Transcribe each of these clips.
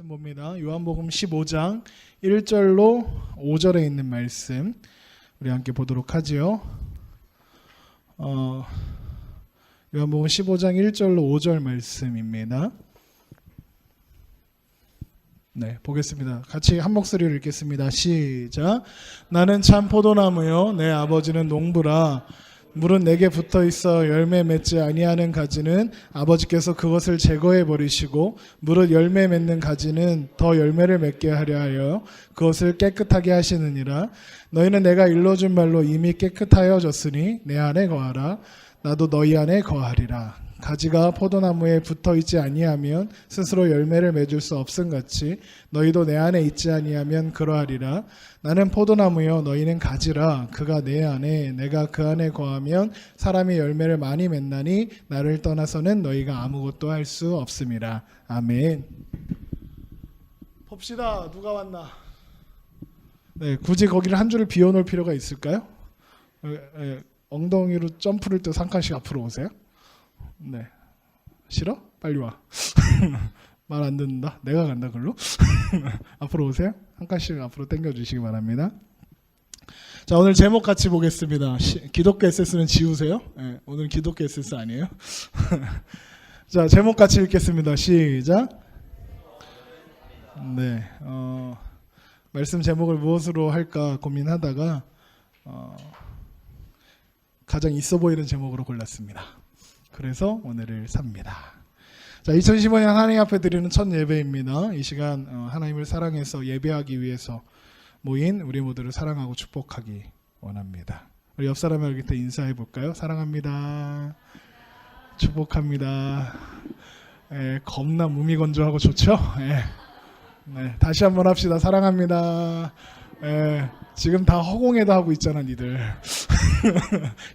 봅니다. 요한복음 15장 1절로 5절에 있는 말씀 우리 함께 보도록 하지요. 요한복음 15장 1절로 5절 말씀입니다. 네, 보겠습니다. 같이 한 목소리로 읽겠습니다. 시작. 나는 참 포도나무요 내 아버지는 농부라. 물은 내게 붙어 있어 열매 맺지 아니하는 가지는 아버지께서 그것을 제거해 버리시고 물은 열매 맺는 가지는 더 열매를 맺게 하려 하여 그것을 깨끗하게 하시느니라. 너희는 내가 일러준 말로 이미 깨끗하여졌으니 내 안에 거하라. 나도 너희 안에 거하리라. 가지가 포도나무에 붙어 있지 아니하면 스스로 열매를 맺을 수 없음같이 너희도 내 안에 있지 아니하면 그러하리라. 나는 포도나무요 너희는 가지라. 그가 내 안에 내가 그 안에 거하면 사람이 열매를 많이 맺나니 나를 떠나서는 너희가 아무것도 할 수 없음이라. 아멘. 봅시다. 누가 왔나? 네, 굳이 거기를 한 줄을 비워놓을 필요가 있을까요? 엉덩이로 점프를 또 3칸씩 앞으로 오세요. 네, 싫어? 빨리 와. 말 안 듣는다. 내가 간다 글로. 앞으로 오세요. 한 칸씩 앞으로 당겨주시기 바랍니다. 자, 오늘 제목 같이 보겠습니다. 기독교 SS는 지우세요. 네, 오늘 기독교 SS 아니에요. 자, 제목 같이 읽겠습니다. 시작. 네, 말씀 제목을 무엇으로 할까 고민하다가 가장 있어 보이는 제목으로 골랐습니다. 그래서 오늘을 삽니다. 자, 2015년 하나님 앞에 드리는 첫 예배입니다. 이 시간 하나님을 사랑해서 예배하기 위해서 모인 우리 모두를 사랑하고 축복하기 원합니다. 우리 옆 사람의 곁에 인사해 볼까요? 사랑합니다. 축복합니다. 겁나 무미건조하고 좋죠? 네, 다시 한번 합시다. 사랑합니다. 지금 다 허공에다 하고 있잖아 니들.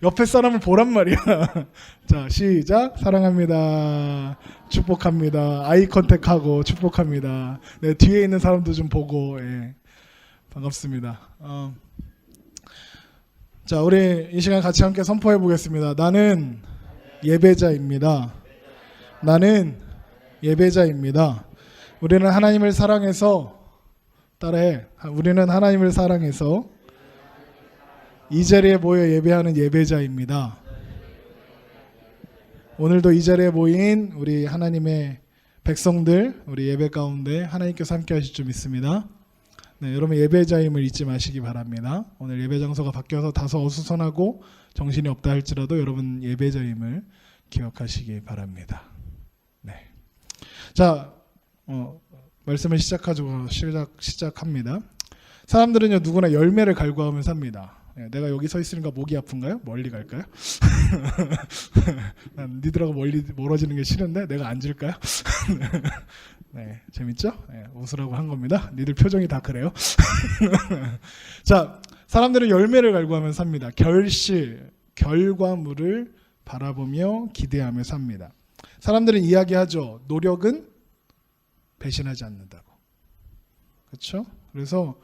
옆에 사람을 보란 말이야. 자, 시작. 사랑합니다. 축복합니다. 아이 컨택하고 축복합니다. 네, 뒤에 있는 사람도 좀 보고. 반갑습니다. 자, 우리 이 시간 같이 함께 선포해 보겠습니다. 나는 예배자입니다. 나는 예배자입니다. 우리는 하나님을 사랑해서 따라해. 우리는 하나님을 사랑해서 이 자리에 모여 예배하는 예배자입니다. 오늘도 이 자리에 모인 우리 하나님의 백성들, 우리 예배 가운데 하나님께서 함께 하실 줄 믿습니다. 네, 여러분 예배자임을 잊지 마시기 바랍니다. 오늘 예배 장소가 바뀌어서 다소 어수선하고 정신이 없다 할지라도 여러분 예배자임을 기억하시기 바랍니다. 네. 자, 말씀을 시작합니다. 사람들은요 누구나 열매를 갈구하며 삽니다. 내가 여기 서 있으니까 목이 아픈가요? 멀리 갈까요? 난 니들하고 멀어지는 게 싫은데 내가 앉을까요? 네, 재밌죠? 네, 웃으라고 한 겁니다. 니들 표정이 다 그래요. 자, 사람들은 열매를 갈구하며 삽니다. 결과물을 바라보며 기대하며 삽니다. 사람들은 이야기하죠. 노력은 배신하지 않는다고. 그렇죠? 그래서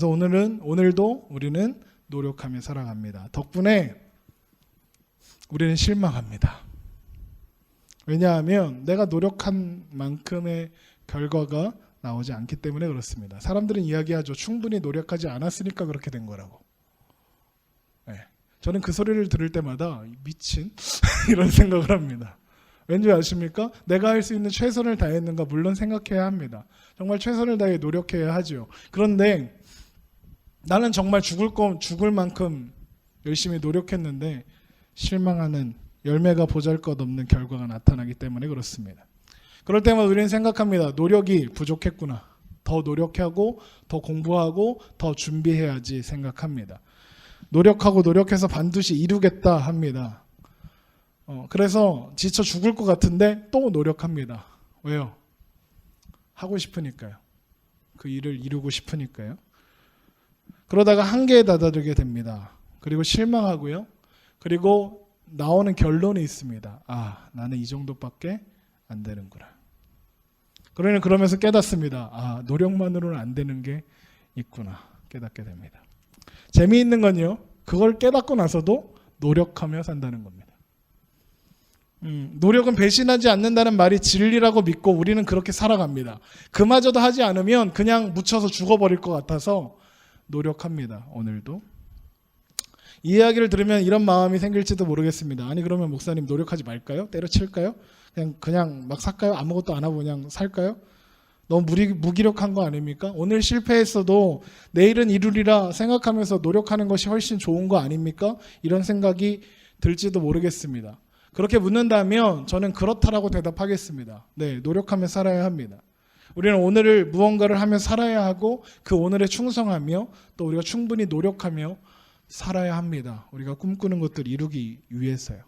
오늘도 우리는 노력하며 살아갑니다. 덕분에 우리는 실망합니다. 왜냐하면 내가 노력한 만큼의 결과가 나오지 않기 때문에 그렇습니다. 사람들은 이야기하죠. 충분히 노력하지 않았으니까 그렇게 된 거라고. 네. 저는 그 소리를 들을 때마다 미친 이런 생각을 합니다. 왠지 아십니까? 내가 할 수 있는 최선을 다했는가? 물론 생각해야 합니다. 정말 최선을 다해 노력해야 하죠. 그런데 나는 정말 죽을 만큼 열심히 노력했는데 실망하는 열매가 보잘것없는 결과가 나타나기 때문에 그렇습니다. 그럴 때마다 우리는 생각합니다. 노력이 부족했구나. 더 노력하고 더 공부하고 더 준비해야지 생각합니다. 노력해서 반드시 이루겠다 합니다. 그래서 지쳐 죽을 것 같은데 또 노력합니다. 왜요? 하고 싶으니까요. 그 일을 이루고 싶으니까요. 그러다가 한계에 다다르게 됩니다. 그리고 실망하고요. 그리고 나오는 결론이 있습니다. 아, 나는 이 정도밖에 안 되는구나. 그러면서 깨닫습니다. 아, 노력만으로는 안 되는 게 있구나. 깨닫게 됩니다. 재미있는 건요. 그걸 깨닫고 나서도 노력하며 산다는 겁니다. 노력은 배신하지 않는다는 말이 진리라고 믿고 우리는 그렇게 살아갑니다. 그마저도 하지 않으면 그냥 묻혀서 죽어버릴 것 같아서 노력합니다. 오늘도. 이 이야기를 들으면 이런 마음이 생길지도 모르겠습니다. 아니 그러면 목사님 노력하지 말까요? 때려칠까요? 그냥 막 살까요? 아무것도 안 하고 그냥 살까요? 너무 무기력한 거 아닙니까? 오늘 실패했어도 내일은 이루리라 생각하면서 노력하는 것이 훨씬 좋은 거 아닙니까? 이런 생각이 들지도 모르겠습니다. 그렇게 묻는다면 저는 그렇다라고 대답하겠습니다. 네, 노력하며 살아야 합니다. 우리는 오늘을 무언가를 하며 살아야 하고 그 오늘에 충성하며 또 우리가 충분히 노력하며 살아야 합니다. 우리가 꿈꾸는 것들 이루기 위해서요.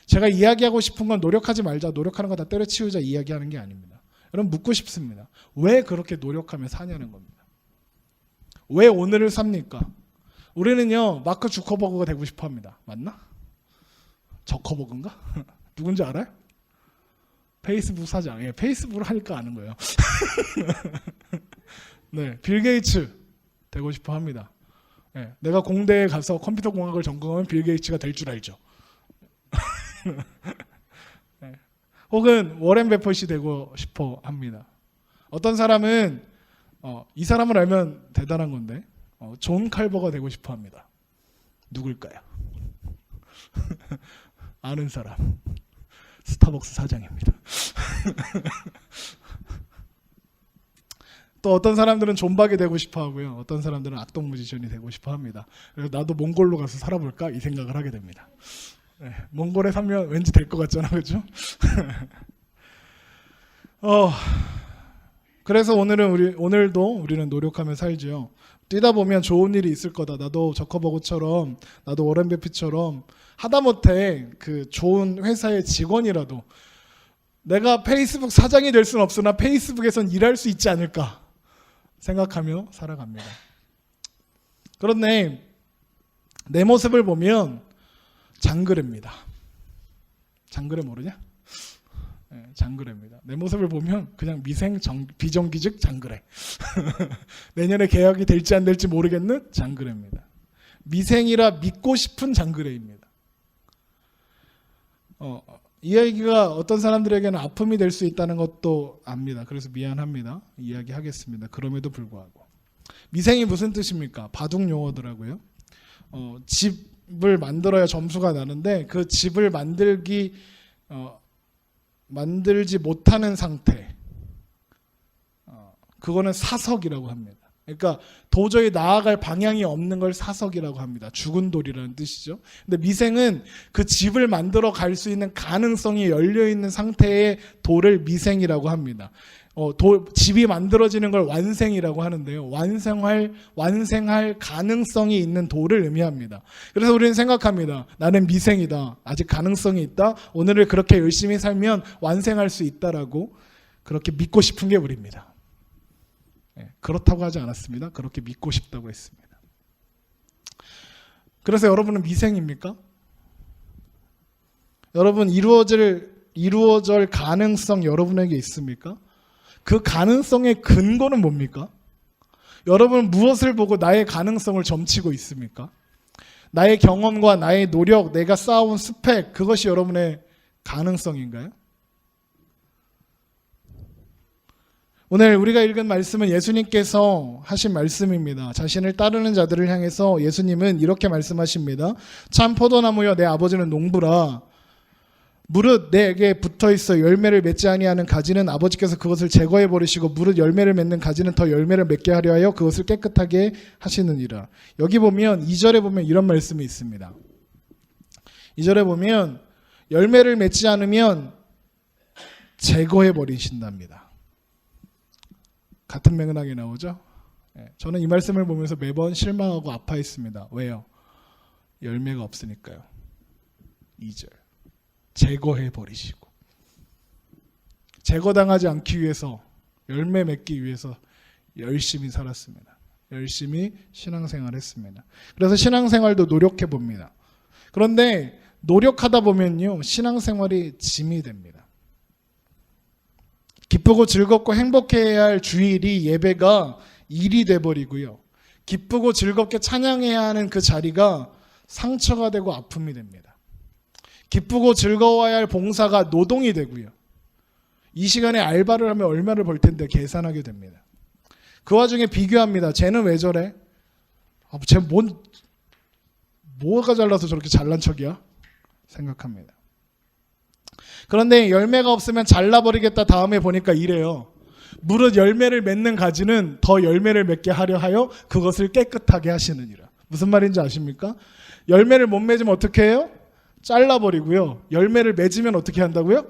제가 이야기하고 싶은 건 노력하지 말자, 노력하는 거 다 때려치우자 이야기하는 게 아닙니다. 여러분 묻고 싶습니다. 왜 그렇게 노력하며 사냐는 겁니다. 왜 오늘을 삽니까? 우리는요 마크 주커버그가 되고 싶어 합니다. 맞나? 저커버그인가? 누군지 알아요? 페이스북 사장. 예, 페이스북을 하니까 아는 거예요. 네, 빌 게이츠 되고 싶어 합니다. 예, 내가 공대에 가서 컴퓨터 공학을 전공하면 빌 게이츠가 될 줄 알죠. 네. 혹은 워렌 버핏이 되고 싶어 합니다. 어떤 사람은 이 사람을 알면 대단한 건데 존 칼버가 되고 싶어 합니다. 누굴까요? 아는 사람. 스타벅스 사장입니다. 또 어떤 사람들은 존박이 되고 싶어 하고요. 어떤 사람들은 악동 뮤지션이 되고 싶어 합니다. 그래서 나도 몽골로 가서 살아볼까? 이 생각을 하게 됩니다. 네, 몽골에 살면 왠지 될 것 같잖아, 그렇죠? 그래서 오늘도 우리는 노력하며 살죠. 뛰다 보면 좋은 일이 있을 거다. 나도 저커버그처럼, 나도 워렌 버핏처럼 하다못해 그 좋은 회사의 직원이라도 내가 페이스북 사장이 될 수는 없으나 페이스북에선 일할 수 있지 않을까 생각하며 살아갑니다. 그런데 내 모습을 보면 장그래입니다. 장그래 모르냐? 네, 장그래입니다. 내 모습을 보면 그냥 비정규직 장그래. 내년에 계약이 될지 안 될지 모르겠는 장그래입니다. 미생이라 믿고 싶은 장그래입니다. 이 얘기가 어떤 사람들에게는 아픔이 될 수 있다는 것도 압니다. 그래서 미안합니다. 이야기하겠습니다. 그럼에도 불구하고. 미생이 무슨 뜻입니까? 바둑 용어더라고요. 집을 만들어야 점수가 나는데 그 집을 만들지 못하는 상태, 그거는 사석이라고 합니다. 그러니까 도저히 나아갈 방향이 없는 걸 사석이라고 합니다. 죽은 돌이라는 뜻이죠. 근데 미생은 그 집을 만들어 갈 수 있는 가능성이 열려 있는 상태의 돌을 미생이라고 합니다. 집이 만들어지는 걸 완생이라고 하는데요. 완생할 가능성이 있는 돌을 의미합니다. 그래서 우리는 생각합니다. 나는 미생이다. 아직 가능성이 있다. 오늘을 그렇게 열심히 살면 완생할 수 있다라고 그렇게 믿고 싶은 게 우리입니다. 그렇다고 하지 않았습니다. 그렇게 믿고 싶다고 했습니다. 그래서 여러분은 미생입니까? 여러분 이루어질 가능성 여러분에게 있습니까? 그 가능성의 근거는 뭡니까? 여러분은 무엇을 보고 나의 가능성을 점치고 있습니까? 나의 경험과 나의 노력, 내가 쌓아온 스펙, 그것이 여러분의 가능성인가요? 오늘 우리가 읽은 말씀은 예수님께서 하신 말씀입니다. 자신을 따르는 자들을 향해서 예수님은 이렇게 말씀하십니다. 참 포도나무여 내 아버지는 농부라. 무릇 내게 붙어있어 열매를 맺지 아니하는 가지는 아버지께서 그것을 제거해 버리시고 무릇 열매를 맺는 가지는 더 열매를 맺게 하려 하여 그것을 깨끗하게 하시느니라. 여기 보면 2절에 보면 이런 말씀이 있습니다. 2절에 보면 열매를 맺지 않으면 제거해 버리신답니다. 같은 맥락이 나오죠? 저는 이 말씀을 보면서 매번 실망하고 아파했습니다. 왜요? 열매가 없으니까요. 2절. 제거해 버리시고. 제거당하지 않기 위해서, 열매 맺기 위해서 열심히 살았습니다. 열심히 신앙생활 했습니다. 그래서 신앙생활도 노력해 봅니다. 그런데 노력하다 보면요, 신앙생활이 짐이 됩니다. 기쁘고 즐겁고 행복해야 할 주일이 예배가 일이 돼버리고요. 기쁘고 즐겁게 찬양해야 하는 그 자리가 상처가 되고 아픔이 됩니다. 기쁘고 즐거워야 할 봉사가 노동이 되고요. 이 시간에 알바를 하면 얼마를 벌 텐데 계산하게 됩니다. 그 와중에 비교합니다. 쟤는 왜 저래? 쟤 뭐가 잘나서 저렇게 잘난 척이야? 생각합니다. 그런데 열매가 없으면 잘라버리겠다 다음에 보니까 이래요. 무릇 열매를 맺는 가지는 더 열매를 맺게 하려 하여 그것을 깨끗하게 하시느니라. 무슨 말인지 아십니까? 열매를 못 맺으면 어떻게 해요? 잘라버리고요. 열매를 맺으면 어떻게 한다고요?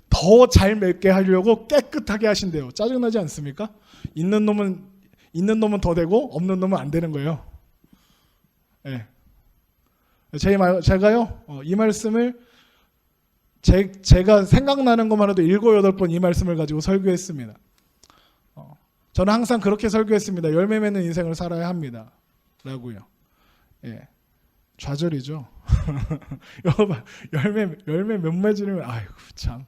더 잘 맺게 하려고 깨끗하게 하신대요. 짜증나지 않습니까? 있는 놈은 더 되고 없는 놈은 안 되는 거예요. 네. 제가요 이 말씀을 제가 생각나는 것만 해도 7, 8번 이 말씀을 가지고 설교했습니다. 저는 항상 그렇게 설교했습니다. 열매 맺는 인생을 살아야 합니다. 라고요. 예. 좌절이죠. 열매 몇 맺으면 아이고 참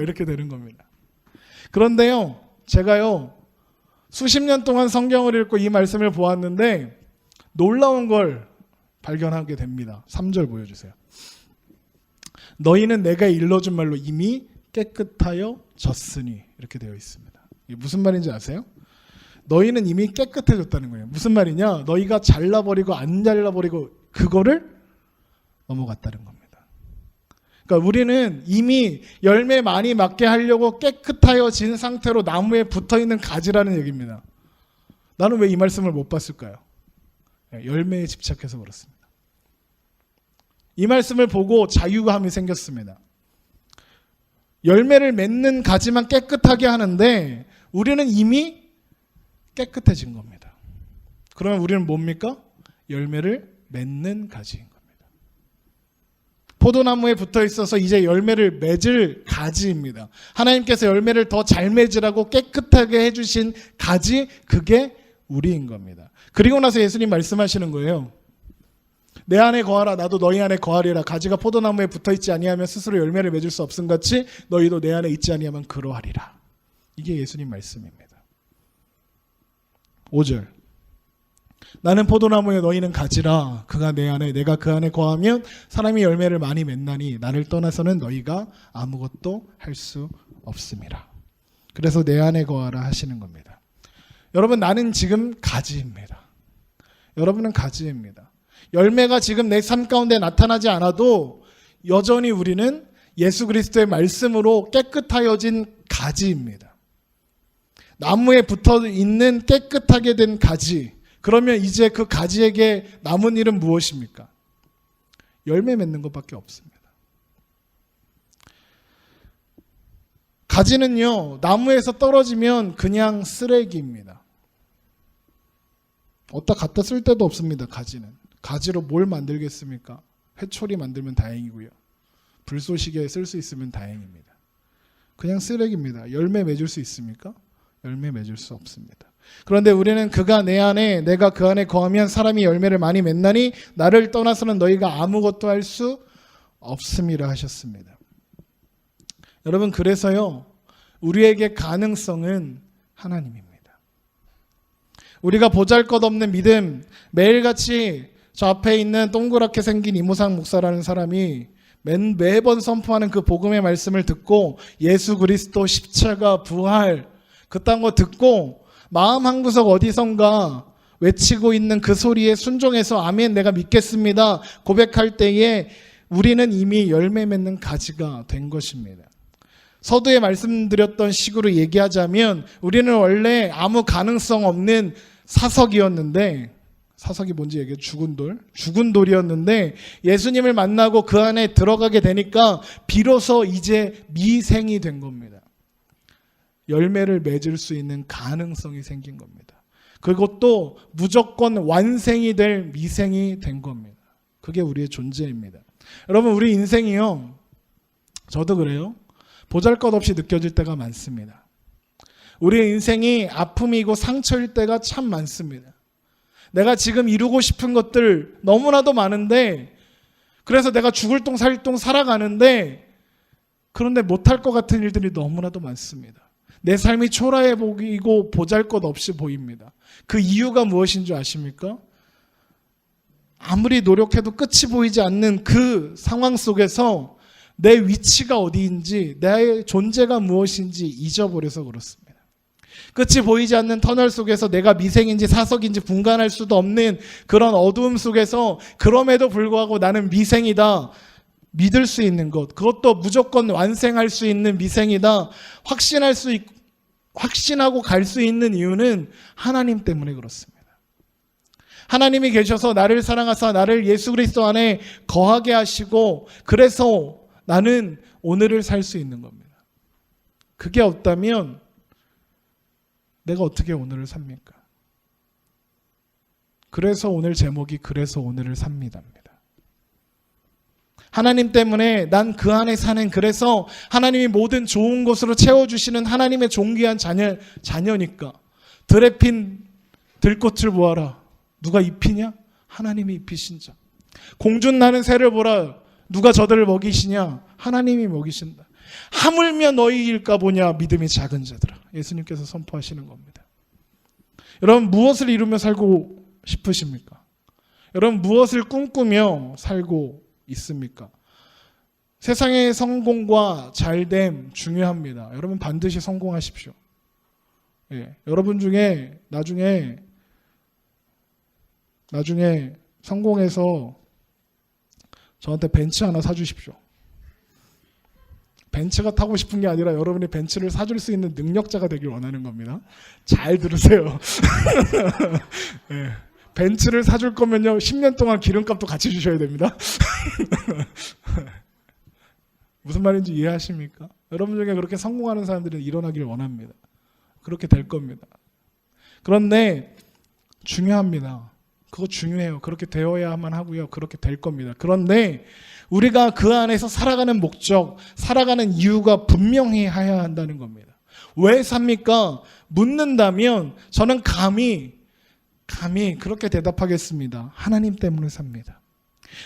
이렇게 되는 겁니다. 그런데요, 제가요 수십 년 동안 성경을 읽고 이 말씀을 보았는데 놀라운 걸 발견하게 됩니다. 3절 보여주세요. 너희는 내가 일러준 말로 이미 깨끗하여 졌으니 이렇게 되어 있습니다. 이게 무슨 말인지 아세요? 너희는 이미 깨끗해졌다는 거예요. 무슨 말이냐? 너희가 잘라버리고 안 잘라버리고 그거를 넘어갔다는 겁니다. 그러니까 우리는 이미 열매 많이 맺게 하려고 깨끗하여진 상태로 나무에 붙어있는 가지라는 얘기입니다. 나는 왜 이 말씀을 못 봤을까요? 열매에 집착해서 그렇습니다. 이 말씀을 보고 자유함이 생겼습니다. 열매를 맺는 가지만 깨끗하게 하는데 우리는 이미 깨끗해진 겁니다. 그러면 우리는 뭡니까? 열매를 맺는 가지인 겁니다. 포도나무에 붙어 있어서 이제 열매를 맺을 가지입니다. 하나님께서 열매를 더 잘 맺으라고 깨끗하게 해주신 가지, 그게 우리인 겁니다. 그리고 나서 예수님 말씀하시는 거예요. 내 안에 거하라 나도 너희 안에 거하리라. 가지가 포도나무에 붙어있지 아니하면 스스로 열매를 맺을 수 없음같이 너희도 내 안에 있지 아니하면 그러하리라. 이게 예수님 말씀입니다. 5절 나는 포도나무에 너희는 가지라. 그가 내 안에 내가 그 안에 거하면 사람이 열매를 많이 맺나니 나를 떠나서는 너희가 아무것도 할 수 없음이라. 그래서 내 안에 거하라 하시는 겁니다. 여러분, 나는 지금 가지입니다. 여러분은 가지입니다. 열매가 지금 내 삶 가운데 나타나지 않아도 여전히 우리는 예수 그리스도의 말씀으로 깨끗하여진 가지입니다. 나무에 붙어 있는 깨끗하게 된 가지. 그러면 이제 그 가지에게 남은 일은 무엇입니까? 열매 맺는 것밖에 없습니다. 가지는요, 나무에서 떨어지면 그냥 쓰레기입니다. 어디다 갖다 쓸 데도 없습니다. 가지로 뭘 만들겠습니까? 회초리 만들면 다행이고요. 불쏘시개에 쓸 수 있으면 다행입니다. 그냥 쓰레기입니다. 열매 맺을 수 있습니까? 열매 맺을 수 없습니다. 그런데 우리는 그가 내 안에 내가 그 안에 거하면 사람이 열매를 많이 맺나니 나를 떠나서는 너희가 아무것도 할 수 없음이라 하셨습니다. 여러분, 그래서요, 우리에게 가능성은 하나님입니다. 우리가 보잘것없는 믿음, 매일같이 저 앞에 있는 동그랗게 생긴 이모상 목사라는 사람이 매번 선포하는 그 복음의 말씀을 듣고 예수 그리스도 십자가 부활 그딴 거 듣고 마음 한구석 어디선가 외치고 있는 그 소리에 순종해서 아멘 내가 믿겠습니다 고백할 때에 우리는 이미 열매 맺는 가지가 된 것입니다. 서두에 말씀드렸던 식으로 얘기하자면 우리는 원래 아무 가능성 없는 사석이었는데, 사석이 뭔지 얘기해, 죽은 돌이었는데 예수님을 만나고 그 안에 들어가게 되니까 비로소 이제 미생이 된 겁니다. 열매를 맺을 수 있는 가능성이 생긴 겁니다. 그것도 무조건 완생이 될 미생이 된 겁니다. 그게 우리의 존재입니다. 여러분, 우리 인생이요, 저도 그래요, 보잘것없이 느껴질 때가 많습니다. 우리의 인생이 아픔이고 상처일 때가 참 많습니다. 내가 지금 이루고 싶은 것들 너무나도 많은데, 그래서 내가 죽을 똥 살 똥 살아가는데, 그런데 못할 것 같은 일들이 너무나도 많습니다. 내 삶이 초라해 보이고 보잘것없이 보입니다. 그 이유가 무엇인 줄 아십니까? 아무리 노력해도 끝이 보이지 않는 그 상황 속에서 내 위치가 어디인지, 내 존재가 무엇인지 잊어버려서 그렇습니다. 끝이 보이지 않는 터널 속에서 내가 미생인지 사석인지 분간할 수도 없는 그런 어두움 속에서 그럼에도 불구하고 나는 미생이다 믿을 수 있는 것, 그것도 무조건 완생할 수 있는 미생이다 확신하고 갈 수 있는 이유는 하나님 때문에 그렇습니다. 하나님이 계셔서 나를 사랑하사 나를 예수 그리스도 안에 거하게 하시고, 그래서 나는 오늘을 살 수 있는 겁니다. 그게 없다면 내가 어떻게 오늘을 삽니까? 그래서 오늘 제목이 그래서 오늘을 삽니다입니다. 하나님 때문에 난 그 안에 사는, 그래서 하나님이 모든 좋은 것으로 채워주시는 하나님의 존귀한 자녀니까. 들에 핀 들꽃을 보아라. 누가 입히냐? 하나님이 입히신 자. 공중 나는 새를 보라. 누가 저들을 먹이시냐? 하나님이 먹이신다. 하물며 너희일까 보냐? 믿음이 작은 자들아. 예수님께서 선포하시는 겁니다. 여러분, 무엇을 이루며 살고 싶으십니까? 여러분, 무엇을 꿈꾸며 살고 있습니까? 세상의 성공과 잘됨 중요합니다. 여러분 반드시 성공하십시오. 예, 여러분 중에 나중에 성공해서 저한테 벤츠 하나 사주십시오. 벤츠가 타고 싶은 게 아니라 여러분이 벤츠를 사줄 수 있는 능력자가 되길 원하는 겁니다. 잘 들으세요. 예. 벤츠를 사줄 거면요 10년 동안 기름값도 같이 주셔야 됩니다. 무슨 말인지 이해하십니까? 여러분 중에 그렇게 성공하는 사람들은 일어나길 원합니다. 그렇게 될 겁니다. 그런데 중요합니다. 그거 중요해요. 그렇게 되어야만 하고요. 그렇게 될 겁니다. 그런데 우리가 그 안에서 살아가는 목적, 살아가는 이유가 분명해야 한다는 겁니다. 왜 삽니까? 묻는다면 저는 감히 그렇게 대답하겠습니다. 하나님 때문에 삽니다.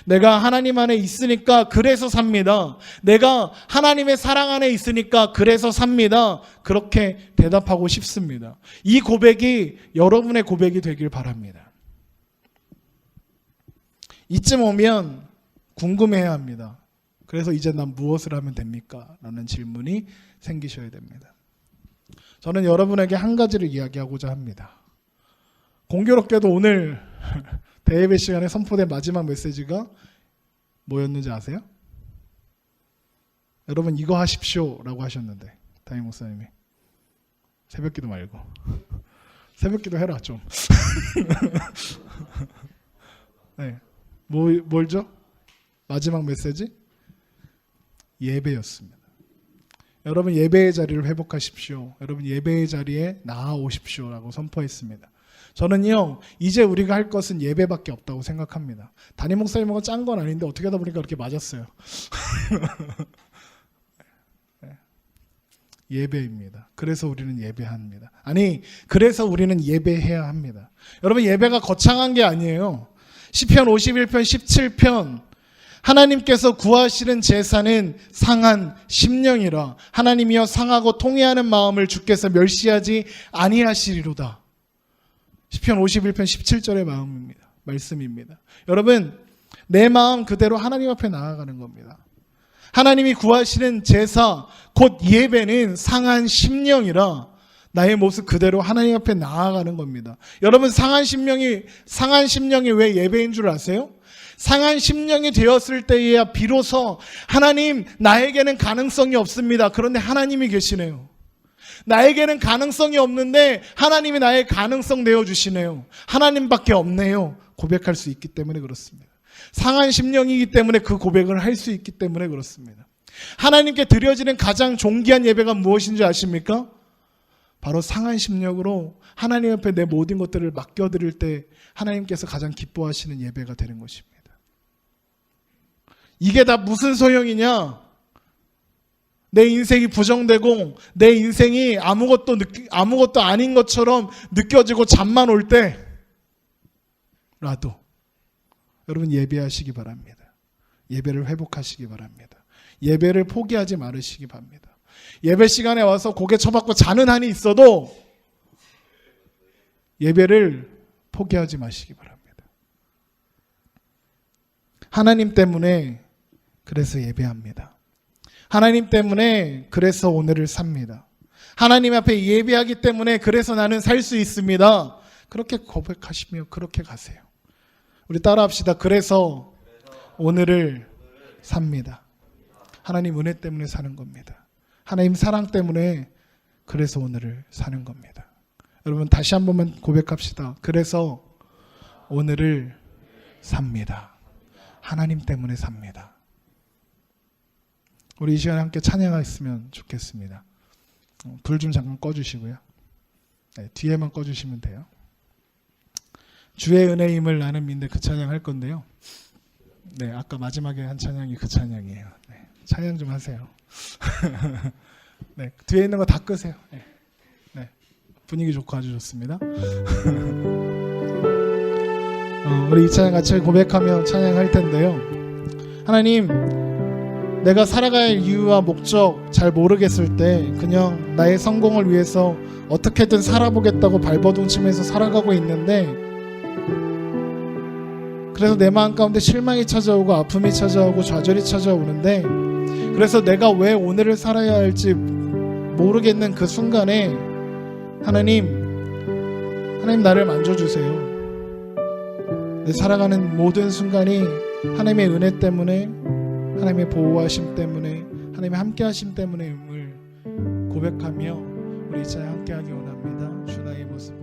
내가 하나님 안에 있으니까 그래서 삽니다. 내가 하나님의 사랑 안에 있으니까 그래서 삽니다. 그렇게 대답하고 싶습니다. 이 고백이 여러분의 고백이 되길 바랍니다. 이쯤 오면 궁금해야 합니다. 그래서 이제 난 무엇을 하면 됩니까? 라는 질문이 생기셔야 됩니다. 저는 여러분에게 한 가지를 이야기하고자 합니다. 공교롭게도 오늘 대예배 시간에 선포된 마지막 메시지가 뭐였는지 아세요? 여러분 이거 하십시오 라고 하셨는데, 담임 목사님이 새벽기도 말고 새벽기도 해라 좀. 네, 뭘죠? 마지막 메시지? 예배였습니다. 여러분 예배의 자리를 회복하십시오. 여러분 예배의 자리에 나아오십시오 라고 선포했습니다. 저는요 이제 우리가 할 것은 예배밖에 없다고 생각합니다. 담임 목사님하고 짠 건 아닌데 어떻게 하다 보니까 그렇게 맞았어요. 예배입니다. 그래서 우리는 예배합니다. 아니, 그래서 우리는 예배해야 합니다. 여러분 예배가 거창한 게 아니에요. 시편 51편 17편 하나님께서 구하시는 제사는 상한 심령이라. 하나님이여 상하고 통회하는 마음을 주께서 멸시하지 아니하시리로다. 시편 51편 17절의 말씀입니다. 여러분 내 마음 그대로 하나님 앞에 나아가는 겁니다. 하나님이 구하시는 제사 곧 예배는 상한 심령이라. 나의 모습 그대로 하나님 앞에 나아가는 겁니다. 여러분 상한 심령이 왜 예배인 줄 아세요? 상한 심령이 되었을 때에야 비로소 하나님 나에게는 가능성이 없습니다. 그런데 하나님이 계시네요. 나에게는 가능성이 없는데 하나님이 나의 가능성 내어주시네요. 하나님밖에 없네요. 고백할 수 있기 때문에 그렇습니다. 상한 심령이기 때문에 그 고백을 할 수 있기 때문에 그렇습니다. 하나님께 드려지는 가장 존귀한 예배가 무엇인지 아십니까? 바로 상한 심령으로 하나님 앞에 내 모든 것들을 맡겨드릴 때 하나님께서 가장 기뻐하시는 예배가 되는 것입니다. 이게 다 무슨 소용이냐? 내 인생이 부정되고 내 인생이 아무것도 아닌 것처럼 느껴지고 잠만 올 때라도 여러분 예배하시기 바랍니다. 예배를 회복하시기 바랍니다. 예배를 포기하지 말으시기 바랍니다. 예배 시간에 와서 고개 쳐박고 자는 한이 있어도 예배를 포기하지 마시기 바랍니다. 하나님 때문에 그래서 예배합니다. 하나님 때문에 그래서 오늘을 삽니다. 하나님 앞에 예배하기 때문에 그래서 나는 살 수 있습니다. 그렇게 고백하시며 그렇게 가세요. 우리 따라합시다. 그래서 오늘을 삽니다. 하나님 은혜 때문에 사는 겁니다. 하나님 사랑 때문에 그래서 오늘을 사는 겁니다. 여러분 다시 한 번만 고백합시다. 그래서 오늘을 삽니다. 하나님 때문에 삽니다. 우리 이 시간에 함께 찬양했으면 좋겠습니다. 불 좀 잠깐 꺼주시고요. 네, 뒤에만 꺼주시면 돼요. 주의 은혜의 힘을 나는 믿는데 그 찬양 할 건데요. 네, 아까 마지막에 한 찬양이 그 찬양이에요. 네, 찬양 좀 하세요. 네, 뒤에 있는 거 다 끄세요. 네, 네, 분위기 좋고 아주 좋습니다. 우리 이 찬양 같이 고백하며 찬양할 텐데요. 하나님, 내가 살아갈 이유와 목적 잘 모르겠을 때 그냥 나의 성공을 위해서 어떻게든 살아보겠다고 발버둥치면서 살아가고 있는데, 그래서 내 마음 가운데 실망이 찾아오고 아픔이 찾아오고 좌절이 찾아오는데, 그래서 내가 왜 오늘을 살아야 할지 모르겠는 그 순간에 하나님 나를 만져주세요. 내 살아가는 모든 순간이 하나님의 은혜 때문에, 하나님의 보호하심 때문에, 하나님의 함께하심 때문에 음을 고백하며 우리 이 찬양 함께하기 원합니다. 주 나의 모습